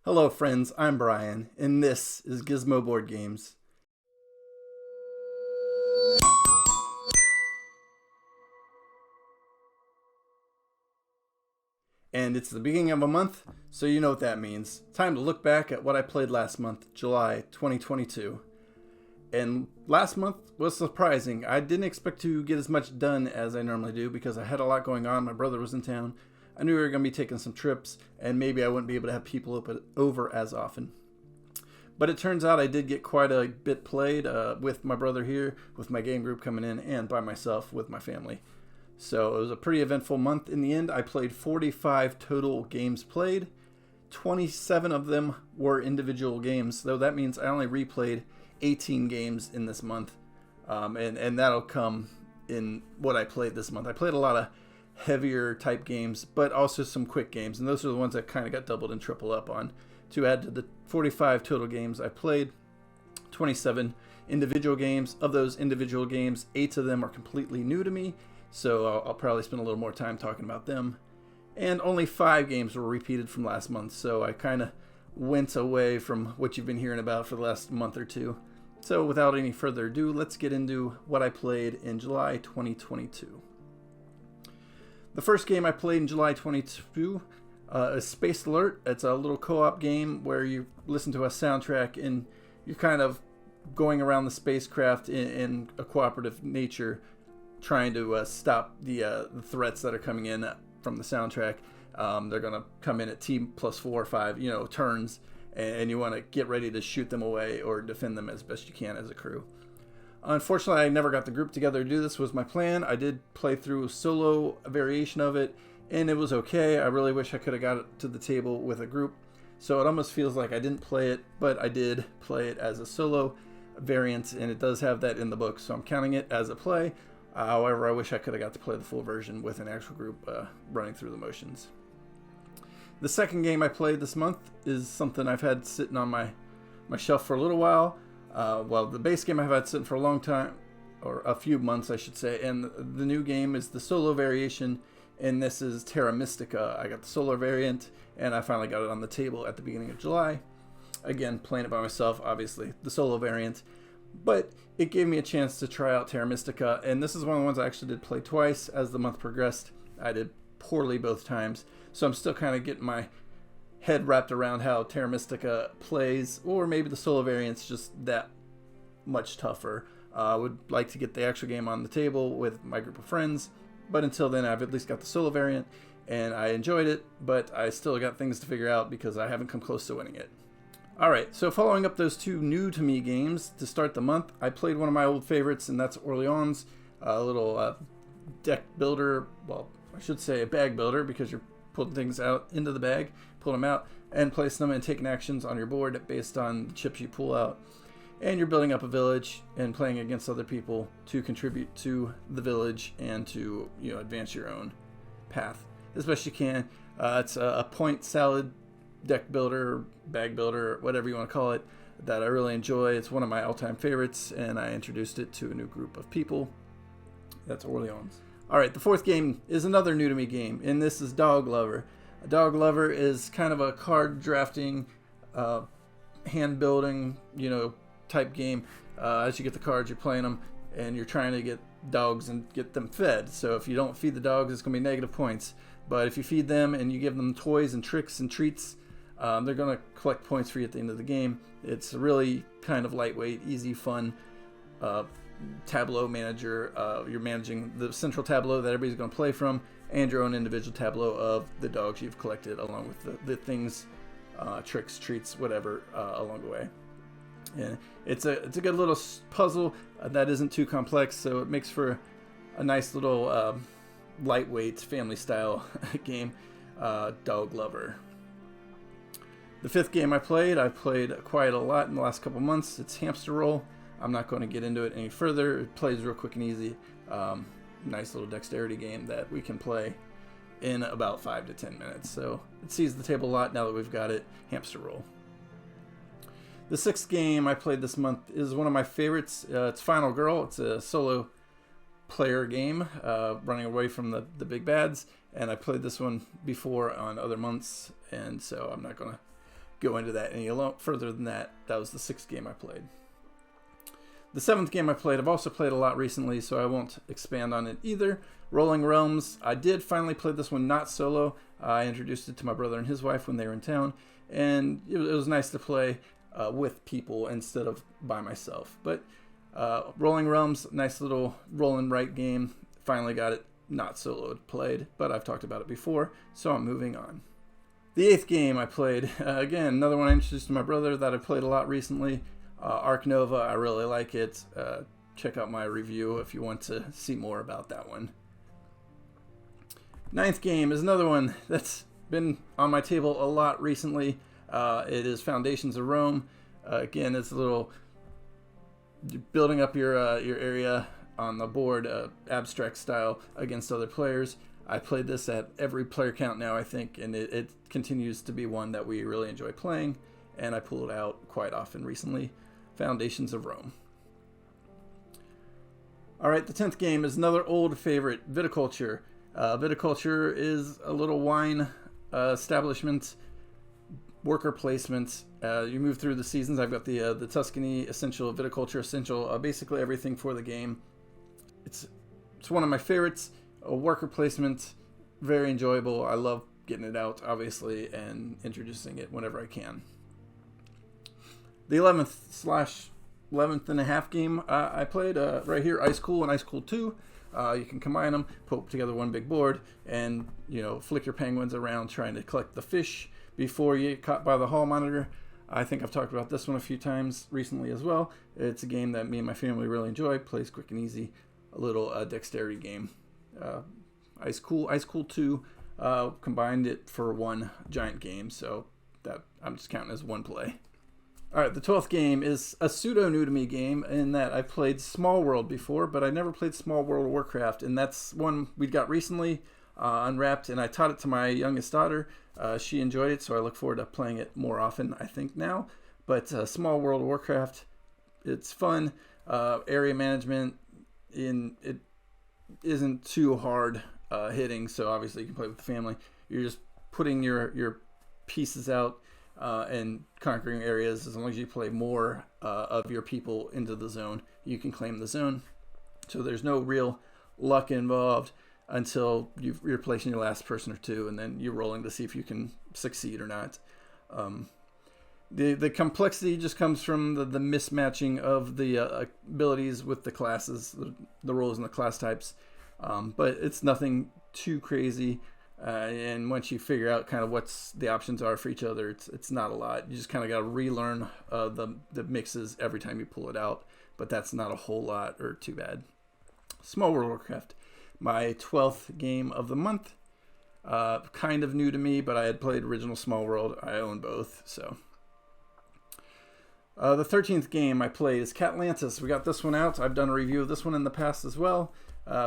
Hello friends, I'm Brian, and this is Gizmo Board Games. And it's the beginning of a month, so you know what that means. Time to look back at what I played last month, July 2022. And last month was surprising. I didn't expect to get as much done as I normally do because I had a lot going on. My brother was in town. I knew we were going to be taking some trips, and maybe I wouldn't be able to have people over as often. But it turns out I did get quite a bit played with my brother here, with my game group coming in, and by myself with my family. So it was a pretty eventful month. In the end, I played 45 total games played. 27 of them were individual games, though that means I only replayed 18 games in this month. And that'll come in what I played this month. I played a lot of heavier type games, but also some quick games, and those are the ones that kind of got doubled and triple up on. To add to the 45 total games I played, 27 individual games. Of those individual games, 8 of them are completely new to me, so I'll probably spend a little more time talking about them. And only 5 games were repeated from last month, so I kind of went away from what you've been hearing about for the last month or two. So without any further ado, let's get into what I played in July 2022. The first game I played in July 22 is Space Alert. It's a little co-op game where you listen to a soundtrack and you're kind of going around the spacecraft in a cooperative nature, trying to stop the threats that are coming in from the soundtrack. They're going to come in at T plus 4 or 5, turns, and you want to get ready to shoot them away or defend them as best you can as a crew. Unfortunately, I never got the group together to do this. Was my plan. I did play through a solo variation of it, and it was okay. I really wish I could have got it to the table with a group. So it almost feels like I didn't play it, but I did play it as a solo variant, and it does have that in the book, so I'm counting it as a play. However, I wish I could have got to play the full version with an actual group running through the motions. The second game I played this month is something I've had sitting on my shelf for a little while. The base game I've had sitting for a long time, or a few months I should say, and the new game is the solo variation, and this is Terra Mystica. I got the solo variant, and I finally got it on the table at the beginning of July. Again, playing it by myself, obviously, the solo variant, but it gave me a chance to try out Terra Mystica, and this is one of the ones I actually did play twice as the month progressed. I did poorly both times, so I'm still kind of getting my head wrapped around how Terra Mystica plays, or maybe the solo variant's just that much tougher. I would like to get the actual game on the table with my group of friends, but until then I've at least got the solo variant, and I enjoyed it, but I still got things to figure out because I haven't come close to winning it. Alright, so following up those 2 new to me games to start the month, I played one of my old favorites, and that's Orleans, a little deck builder, well, I should say a bag builder, because you're pulling things out into the bag, pulling them out, and placing them and taking actions on your board based on the chips you pull out. And you're building up a village and playing against other people to contribute to the village and to advance your own path as best you can. It's a point salad deck builder, bag builder, whatever you want to call it, that I really enjoy. It's one of my all-time favorites, and I introduced it to a new group of people. That's Orleans. Alright, the fourth game is another new to me game, and this is Dog Lover. A Dog Lover is kind of a card drafting, hand building, type game. As you get the cards, you're playing them, and you're trying to get dogs and get them fed. So if you don't feed the dogs, it's going to be negative points. But if you feed them and you give them toys and tricks and treats, they're going to collect points for you at the end of the game. It's really kind of lightweight, easy, fun tableau manager. You're managing the central tableau that everybody's going to play from, and your own individual tableau of the dogs you've collected, along with the things, tricks, treats, whatever, along the way. And it's a good little puzzle that isn't too complex, so it makes for a nice little lightweight family style game. Dog Lover. The fifth game I've played quite a lot in the last couple months. It's Hamsterrolle. I'm not going to get into it any further. It plays real quick and easy. Nice little dexterity game that we can play in about 5 to 10 minutes. So it sees the table a lot now that we've got it. Hamsterrolle. The sixth game I played this month is one of my favorites. It's Final Girl. It's a solo player game, running away from the big bads. And I played this one before on other months, and so I'm not going to go into that any further than that. That was the 6th game I played. The 7th game I played, I've also played a lot recently, so I won't expand on it either. Rolling Realms. I did finally play this one not solo. I introduced it to my brother and his wife when they were in town, and it was nice to play with people instead of by myself. But Rolling Realms, nice little roll and write game. Finally got it not solo played, but I've talked about it before, so I'm moving on. The 8th game I played, again, another one I introduced to my brother that I played a lot recently. Ark Nova, I really like it. Check out my review if you want to see more about that one. 9th game is another one that's been on my table a lot recently. It is Foundations of Rome. Again, it's a little building up your area on the board, abstract style against other players. I played this at every player count now, I think, and it continues to be one that we really enjoy playing, and I pull it out quite often recently. Foundations of Rome. All right, the 10th game is another old favorite, Viticulture. Viticulture is a little wine establishment, worker placement. You move through the seasons. I've got the Tuscany Essential, Viticulture Essential, basically everything for the game. It's one of my favorites. A worker placement, very enjoyable. I love getting it out, obviously, and introducing it whenever I can. The 11th and a half game I played right here, IceCool and IceCool 2. You can combine them, put together one big board, and flick your penguins around trying to collect the fish before you get caught by the hall monitor. I think I've talked about this one a few times recently as well. It's a game that me and my family really enjoy. Plays quick and easy, a little dexterity game. IceCool 2 combined it for one giant game, so that I'm just counting as one play. All right, the 12th game is a pseudo-new to me game in that I've played Small World before, but I never played Small World Warcraft, and that's one we got recently unwrapped, and I taught it to my youngest daughter. She enjoyed it, so I look forward to playing it more often, I think, now. But Small World Warcraft, it's fun. Area management, it isn't too hard hitting, so obviously you can play with the family. You're just putting your pieces out and conquering areas. As long as you play more of your people into the zone, you can claim the zone. So there's no real luck involved until you're placing your last person or two, and then you're rolling to see if you can succeed or not. The complexity just comes from the mismatching of the abilities with the classes, the roles and the class types. But it's nothing too crazy. And once you figure out kind of what the options are for each other, it's not a lot. You just kind of got to relearn the mixes every time you pull it out. But that's not a whole lot or too bad. Small World Warcraft, my 12th game of the month. Kind of new to me, but I had played original Small World. I own both, so. The 13th game I played is Catlantis. We got this one out. I've done a review of this one in the past as well.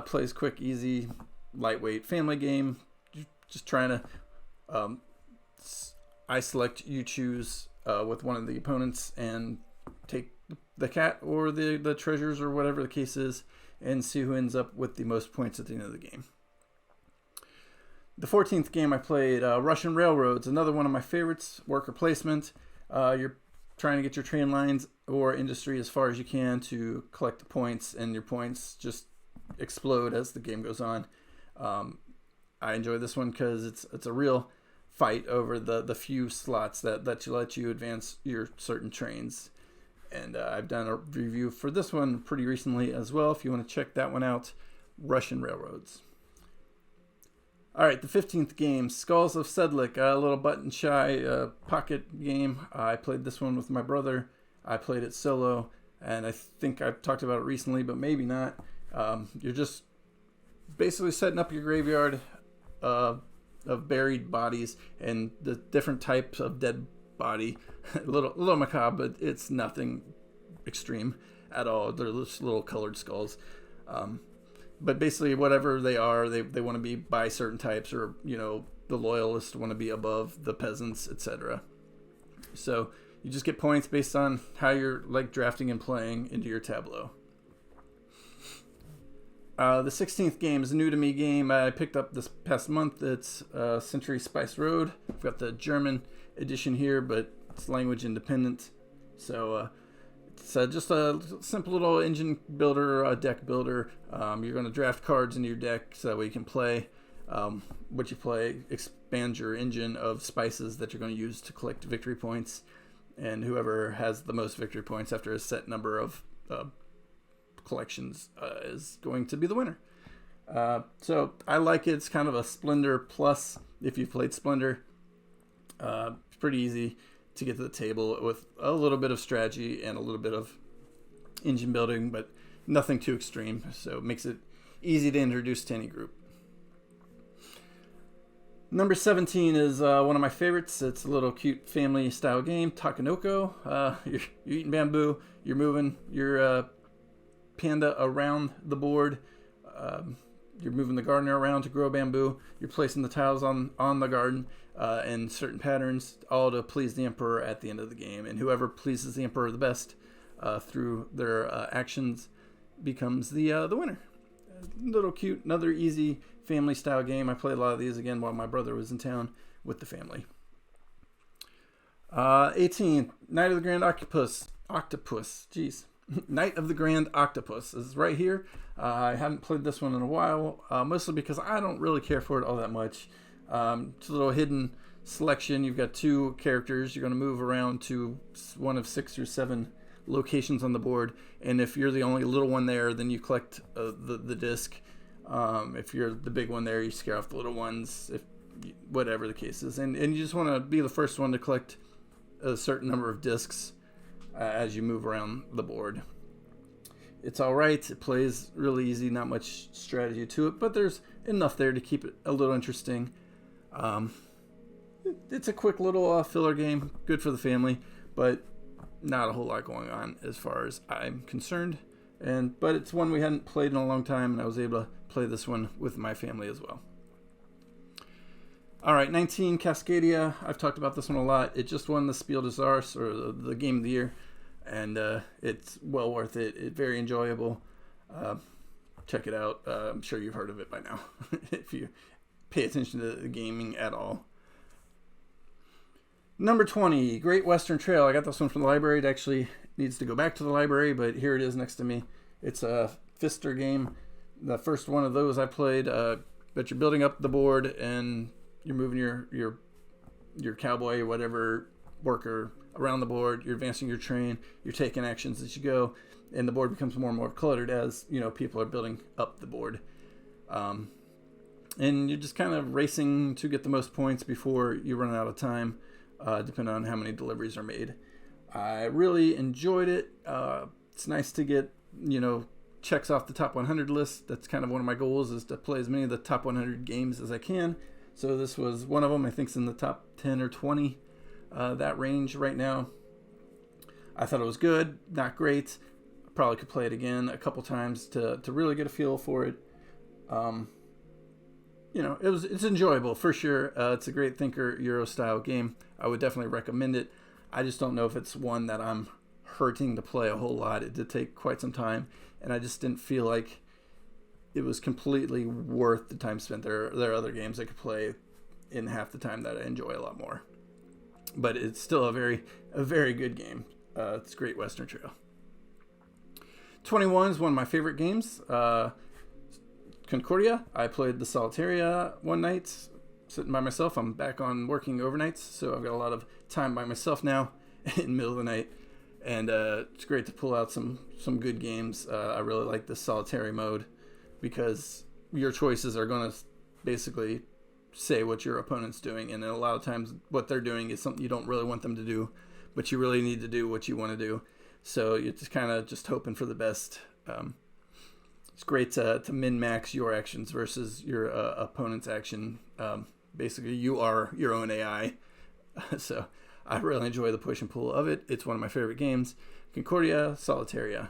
Plays quick, easy, lightweight family game. Just trying to I select, you choose with one of the opponents and take the cat or the treasures or whatever the case is and see who ends up with the most points at the end of the game. The 14th game I played, Russian Railroads, another one of my favorites, worker placement. You're trying to get your train lines or industry as far as you can to collect the points, and your points just explode as the game goes on. I enjoy this one because it's a real fight over the few slots that let you advance your certain trains. And I've done a review for this one pretty recently as well. If you want to check that one out, Russian Railroads. All right, the 15th game, Skulls of Sedlec, a little button-shy pocket game. I played this one with my brother. I played it solo, and I think I've talked about it recently, but maybe not. You're just basically setting up your graveyard of buried bodies and the different types of dead body. a little macabre, but it's nothing extreme at all. They're just little colored skulls. But basically, whatever they are, they want to be by certain types, or the loyalists want to be above the peasants, etc. So you just get points based on how you're drafting and playing into your tableau. The 16th game is a new to me game I picked up this past month. It's Century Spice Road. I've got the German edition here, but It's language independent. So it's just a simple little engine builder, deck builder. You're going to draft cards into your deck so that way you can play what you play, expand your engine of spices that you're going to use to collect victory points. And whoever has the most victory points after a set number of collections is going to be the winner. So I like it. It's kind of a Splendor plus if you've played Splendor. It's pretty easy to get to the table with a little bit of strategy and a little bit of engine building, but nothing too extreme. So it makes it easy to introduce to any group. Number 17 is one of my favorites. It's a little cute family style game, Takenoko. You're eating bamboo, you're moving your panda around the board. You're moving the gardener around to grow bamboo. You're placing the tiles on the garden in certain patterns, all to please the emperor at the end of the game. And whoever pleases the emperor the best through their actions becomes the winner. Little cute, another easy family style game. I played a lot of these again while my brother was in town with the family. 18, Night of the Grand Octopus. Jeez. Night of the Grand Octopus is right here. I haven't played this one in a while, mostly because I don't really care for it all that much. It's a little hidden selection. You've got 2 characters. You're going to move around to one of 6 or 7 locations on the board, and if you're the only little one there, then you collect the disc. If you're the big one there, you scare off the little ones, whatever the case is. And you just want to be the first one to collect a certain number of discs as you move around the board. It's all right. It plays really easy, not much strategy to it, but there's enough there to keep it a little interesting. It's a quick little filler game, good for the family, but not a whole lot going on as far as I'm concerned. But it's one we hadn't played in a long time, and I was able to play this one with my family as well. All right, 19, Cascadia. I've talked about this one a lot. It just won the Spiel des Jahres, or the Game of the Year, and it's well worth it. It's very enjoyable. Check it out. I'm sure you've heard of it by now if you pay attention to the gaming at all. Number 20, Great Western Trail. I got this one from the library. It actually needs to go back to the library, but here it is next to me. It's a Pfister game. The first one of those I played, but you're building up the board and you're moving your cowboy or whatever worker around the board. You're advancing your train. You're taking actions as you go, and the board becomes more and more cluttered as people are building up the board. And you're just kind of racing to get the most points before you run out of time, depending on how many deliveries are made. I really enjoyed it. It's nice to get checks off the top 100 list. That's kind of one of my goals, is to play as many of the top 100 games as I can. So this was one of them. I think it's in the top 10 or 20, that range right now. I thought it was good, not great. Probably could play it again a couple times to really get a feel for it. It's enjoyable for sure. It's a great thinker Euro style game. I would definitely recommend it. I just don't know if it's one that I'm hurting to play a whole lot. It did take quite some time, and I just didn't feel like it was completely worth the time spent. There are other games I could play in half the time that I enjoy a lot more. But it's still a very good game. It's Great Western Trail. 21 is one of my favorite games. Concordia. I played the Solitaria one night, sitting by myself. I'm back on working overnights, so I've got a lot of time by myself now in the middle of the night. And it's great to pull out some good games. I really like the solitary mode because your choices are going to basically say what your opponent's doing. And a lot of times what they're doing is something you don't really want them to do, but you really need to do what you want to do. So you're just kind of just hoping for the best. It's great to min-max your actions versus your opponent's action. Basically, you are your own AI. So I really enjoy the push and pull of it. It's one of my favorite games. Concordia Solitaria.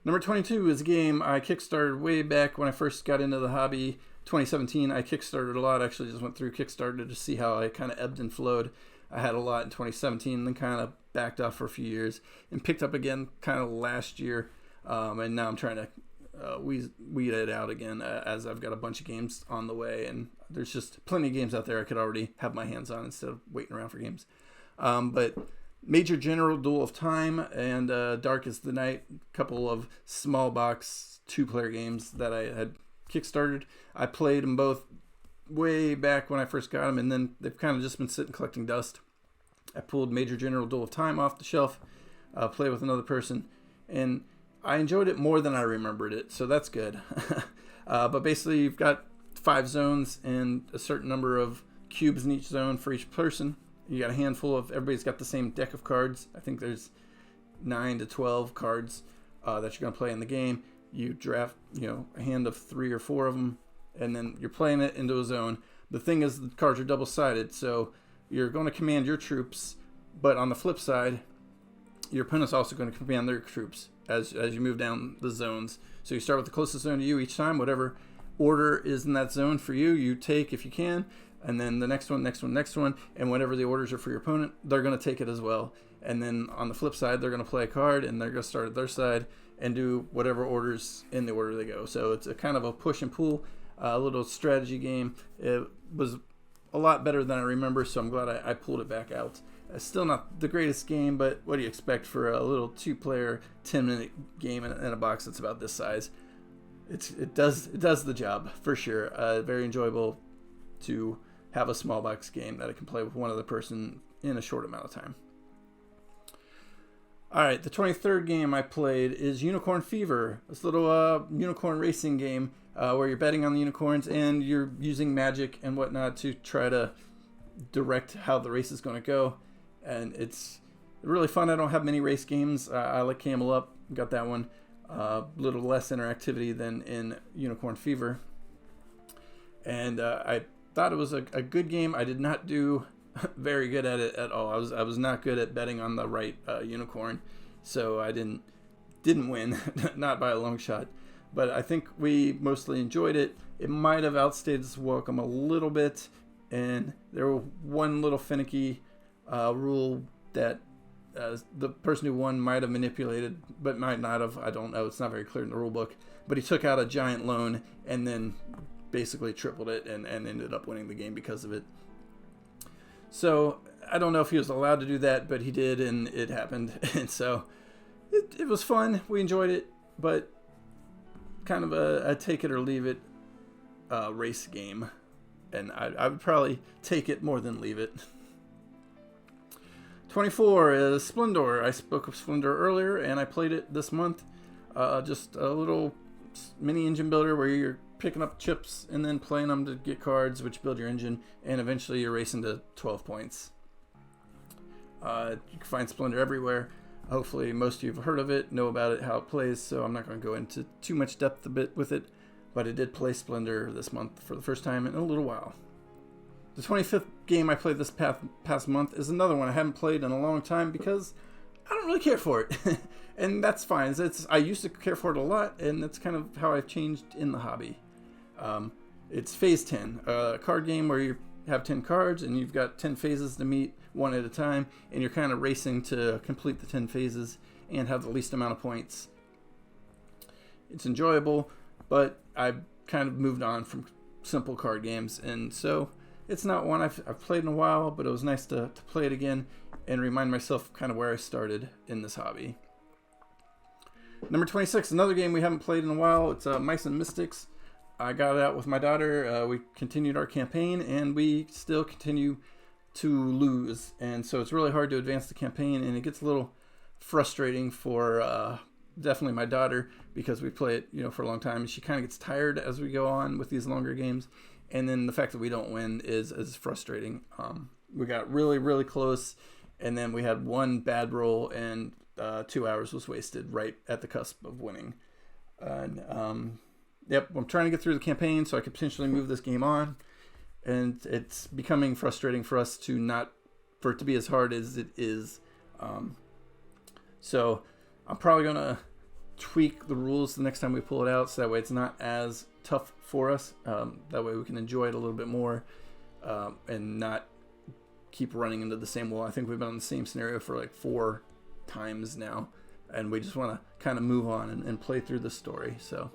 Number 22 is a game I kickstarted way back when I first got into the hobby. 2017, I kickstarted a lot. Actually, just went through Kickstarter to see how I kind of ebbed and flowed. I had a lot in 2017, then kind of backed off for a few years and picked up again kind of last year. And now I'm trying to weed it out again as I've got a bunch of games on the way, and there's just plenty of games out there I could already have my hands on instead of waiting around for games. But Major General Duel of Time and Darkest the Night, a couple of small box 2-player games that I had kickstarted. I played them both way back when I first got them, and then they've kind of just been sitting collecting dust. I pulled Major General Duel of Time off the shelf, played with another person, and I enjoyed it more than I remembered it, so that's good. But basically, you've got 5 zones and a certain number of cubes in each zone for each person. You got a handful of, everybody's got the same deck of cards. I think there's 9 to 12 cards that you're going to play in the game. You draft, a hand of 3 or 4 of them, and then you're playing it into a zone. The thing is, the cards are double-sided, so you're going to command your troops, but on the flip side, your opponent's also going to command their troops as you move down the zones. So you start with the closest zone to you each time. Whatever order is in that zone for you, you take if you can, and then the next one, and whatever the orders are for your opponent, they're going to take it as well. And then on the flip side, they're going to play a card, and they're going to start at their side and do whatever orders in the order they go. So it's a kind of a push and pull, a little strategy game. It was a lot better than I remember, so I'm glad I pulled it back out. Still not the greatest game, but what do you expect for a little 2-player 10-minute game in a box that's about this size? It does the job for sure. Very enjoyable to have a small box game that I can play with one other person in a short amount of time. All right, the 23rd game I played is Unicorn Fever. This little unicorn racing game where you're betting on the unicorns and you're using magic and whatnot to try to direct how the race is going to go. And it's really fun. I don't have many race games. I like Camel Up. Got that one. A little less interactivity than in Unicorn Fever. And I thought it was a good game. I did not do very good at it at all. I was not good at betting on the right unicorn, so I didn't win, not by a long shot. But I think we mostly enjoyed it. It might have outstayed its welcome a little bit, and there was one little finicky rule that the person who won might have manipulated, but might not have. I don't know. It's not very clear in the rule book. But he took out a giant loan and then basically tripled it and ended up winning the game because of it. So I don't know if he was allowed to do that, but he did, and it happened. And so it was fun. We enjoyed it, but kind of a take it or leave it race game. And I would probably take it more than leave it. 24 is Splendor. I spoke of Splendor earlier, and I played it this month. Just a little mini engine builder where you're picking up chips and then playing them to get cards, which build your engine, and eventually you're racing to 12 points. You can find Splendor everywhere. Hopefully most of you have heard of it, know about it, how it plays, so I'm not going to go into too much depth with it, but I did play Splendor this month for the first time in a little while. The 25th game I played this past month is another one I haven't played in a long time because I don't really care for it. And that's fine. I used to care for it a lot, and that's kind of how I've changed in the hobby. It's Phase 10, a card game where you have 10 cards, and you've got 10 phases to meet one at a time, and you're kind of racing to complete the 10 phases and have the least amount of points. It's enjoyable, but I've kind of moved on from simple card games, and so it's not one I've played in a while, but it was nice to play it again and remind myself kind of where I started in this hobby. Number 26, another game we haven't played in a while. It's Mice and Mystics. I got it out with my daughter. We continued our campaign, and we still continue to lose. And so it's really hard to advance the campaign, and it gets a little frustrating for definitely my daughter because we play it, for a long time, and she kind of gets tired as we go on with these longer games. And then the fact that we don't win is frustrating. We got really, really close, and then we had one bad roll, and 2 hours was wasted right at the cusp of winning. And I'm trying to get through the campaign so I could potentially move this game on, and it's becoming frustrating for us for it to be as hard as it is. So I'm probably gonna tweak the rules the next time we pull it out, so that way it's not as tough for us. That way we can enjoy it a little bit more and not keep running into the same wall. I think we've been in the same scenario for like 4 times now, and we just want to kind of move on and play through the story. So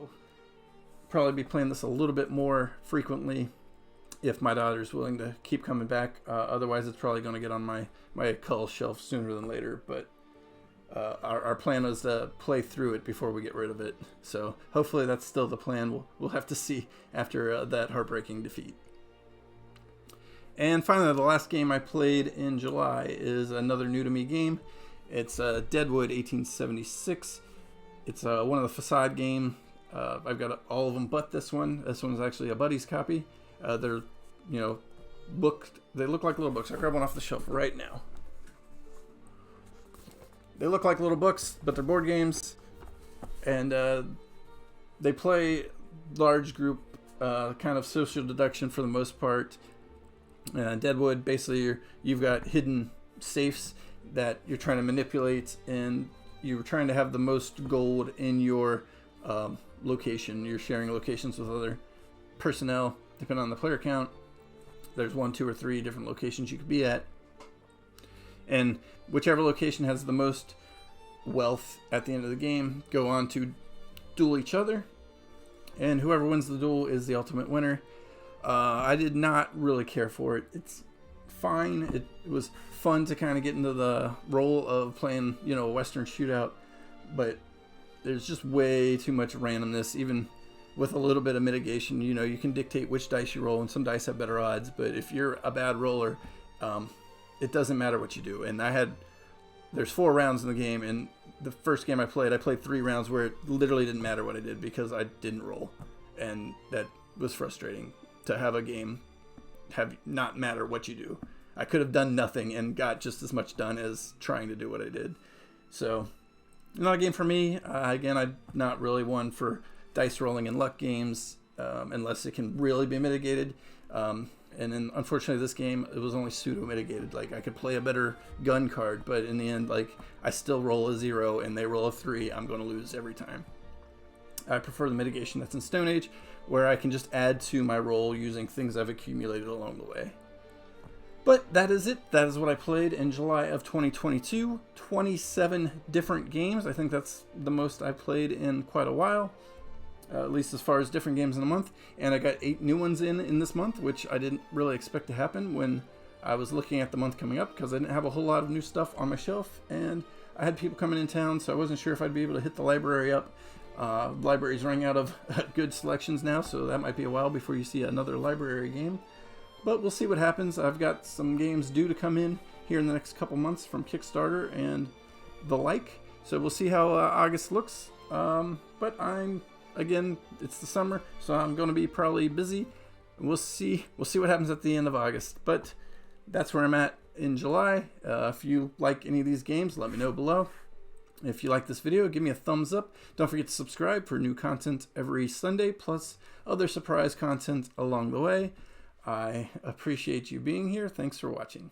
probably be playing this a little bit more frequently if my daughter's willing to keep coming back. Otherwise, it's probably going to get on my cull shelf sooner than later. But our plan was to play through it before we get rid of it. So hopefully that's still the plan. We'll have to see after that heartbreaking defeat. And finally, the last game I played in July is another new to me game. It's Deadwood 1876. It's one of the facade game. I've got all of them but this one. This one is actually a buddy's copy. They're, booked. They look like little books. I'll grab one off the shelf right now. They look like little books, but they're board games. And they play large group, kind of social deduction for the most part. Deadwood, basically, you've got hidden safes that you're trying to manipulate, and you're trying to have the most gold in your location. You're sharing locations with other personnel, depending on the player count. There's 1, 2, or 3 different locations you could be at, and whichever location has the most wealth at the end of the game go on to duel each other, and whoever wins the duel is the ultimate winner. I did not really care for it. It's fine. It was fun to kind of get into the role of playing, a Western shootout, but there's just way too much randomness, even with a little bit of mitigation. You can dictate which dice you roll, and some dice have better odds, but if you're a bad roller, it doesn't matter what you do. And there's 4 rounds in the game, and the first game I played 3 rounds where it literally didn't matter what I did because I didn't roll, and that was frustrating. To have a game have not matter what you do. I could have done nothing and got just as much done as trying to do what I did. So, not a game for me. Again, I'm not really one for dice rolling and luck games unless it can really be mitigated. And then, unfortunately, this game, it was only pseudo-mitigated. Like, I could play a better gun card, but in the end, I still roll a 0 and they roll a 3. I'm going to lose every time. I prefer the mitigation that's in Stone Age, where I can just add to my roll using things I've accumulated along the way. But that is it. That is what I played in July of 2022. 27 different games. I think that's the most I played in quite a while, at least as far as different games in a month. And I got 8 new ones in this month, which I didn't really expect to happen when I was looking at the month coming up, because I didn't have a whole lot of new stuff on my shelf, and I had people coming in town, so I wasn't sure if I'd be able to hit the library up. Library's running out of good selections now, so that might be a while before you see another library game. But we'll see what happens. I've got some games due to come in here in the next couple months from Kickstarter and the like. So we'll see how August looks. But again, it's the summer, so I'm going to be probably busy. We'll see what happens at the end of August. But that's where I'm at in July. If you like any of these games, let me know below. If you like this video, give me a thumbs up. Don't forget to subscribe for new content every Sunday, plus other surprise content along the way. I appreciate you being here. Thanks for watching.